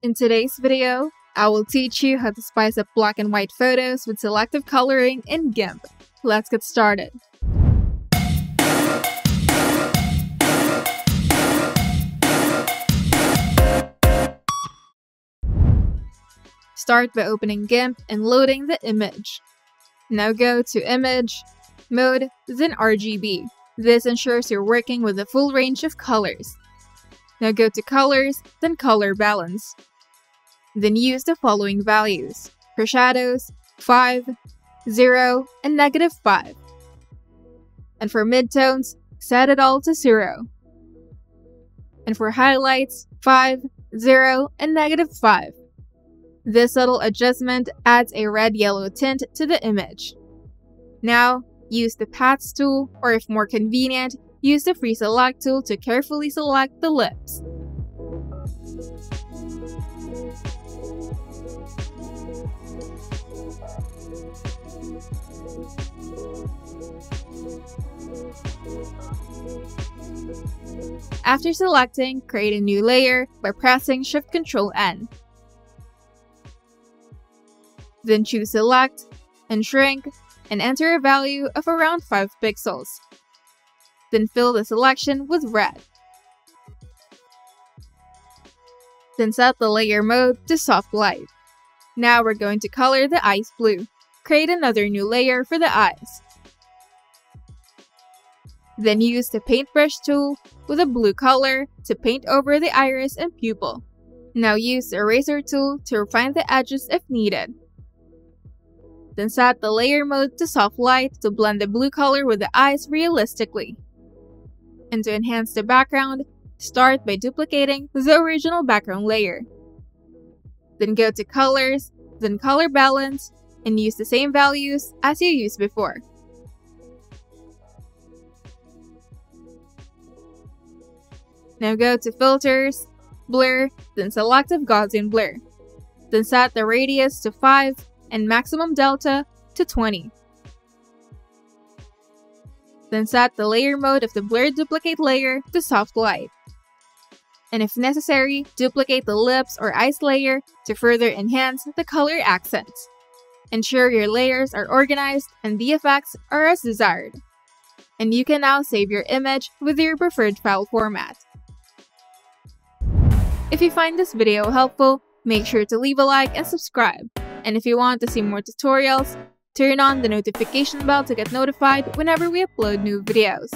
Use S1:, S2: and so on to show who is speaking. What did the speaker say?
S1: In today's video, I will teach you how to spice up black and white photos with selective coloring in GIMP. Let's get started. Start by opening GIMP and loading the image. Now go to Image, Mode, then RGB. This ensures you're working with a full range of colors. Now go to Colors, then Color Balance. Then use the following values. For shadows, 5, 0, and -5. And for midtones, set it all to 0. And for highlights, 5, 0, and -5. This subtle adjustment adds a red-yellow tint to the image. Now, use the Paths tool, or if more convenient, use the Free Select tool to carefully select the lips. After selecting, create a new layer by pressing Shift-Ctrl-N. Then choose Select and Shrink and enter a value of around 5 pixels. Then fill the selection with red. Then set the layer mode to Soft Light. Now we're going to color the eyes blue. Create another new layer for the eyes. Then use the Paintbrush tool with a blue color to paint over the iris and pupil. Now use the Eraser tool to refine the edges if needed. Then set the layer mode to Soft Light to blend the blue color with the eyes realistically. And to enhance the background, start by duplicating the original background layer. Then go to Colors, then Color Balance, and use the same values as you used before. Now go to Filters, Blur, then Selective Gaussian Blur. Then set the radius to 5 and maximum delta to 20. Then set the layer mode of the blurred duplicate layer to Soft Light. And if necessary, duplicate the lips or eyes layer to further enhance the color accents. Ensure your layers are organized and the effects are as desired. And you can now save your image with your preferred file format. If you find this video helpful, make sure to leave a like and subscribe. And if you want to see more tutorials, turn on the notification bell to get notified whenever we upload new videos.